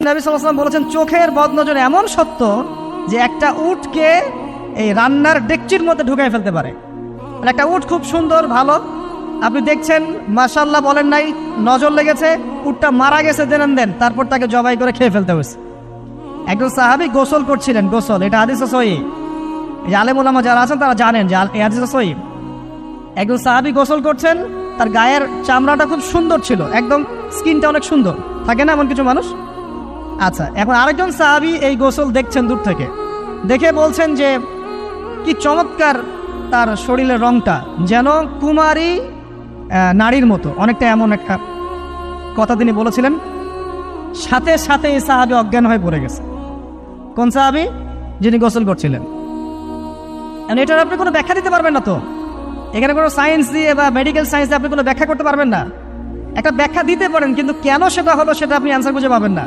নবী সাল্লাল্লাহু আলাইহি ওয়াসাল্লাম বলেছেন চোখের বদনজর এমন সত্য যে একটা উটকে এই রান্নার ডেকচির মধ্যে ঢুকাই ফেলতে পারে। মানে একটা উট খুব সুন্দর ভালো, আপনি দেখছেন মাশাআল্লাহ বলেন নাই, নজর লেগেছে, উটটা মারা গেছে দেন, তারপর তাকে জবাই করে খেয়ে ফেলতে হয়েছে। একজন সাহাবী গোসল করছিলেন, গোসল, এটা হাদিস সহিহ, এই আলেম ওলামা যারা আছেন তারা জানেন যে এই হাদিস সহিহ। একজন সাহাবী গোসল করছেন, তার গায়ের চামড়াটা খুব সুন্দর ছিল, একদম স্কিনটা অনেক সুন্দর থাকে না এমন কিছু মানুষ। আচ্ছা, এখন আরেকজন সাহাবী এই গোসল দেখছেন দূর থেকে, দেখে বলছেন যে কি চমৎকার তার শরীরের রংটা, যেন কুমারী নারীর মতো, অনেকটা এমন একটা কথা তিনি বলেছিলেন। সাথে সাথে এই সাহাবী অজ্ঞান হয়ে পড়ে গেছে। কোন সাহাবী? যিনি গোসল করছিলেন। এটার আপনি কোনো ব্যাখ্যা দিতে পারবেন না, তো এখানে কোনো সায়েন্স দিয়ে বা মেডিকেল সায়েন্স দিয়ে আপনি কোনো ব্যাখ্যা করতে পারবেন না। একটা ব্যাখ্যা দিতে পারেন, কিন্তু কেন সেটা হলো সেটা আপনি অ্যান্সার খুঁজে পাবেন না।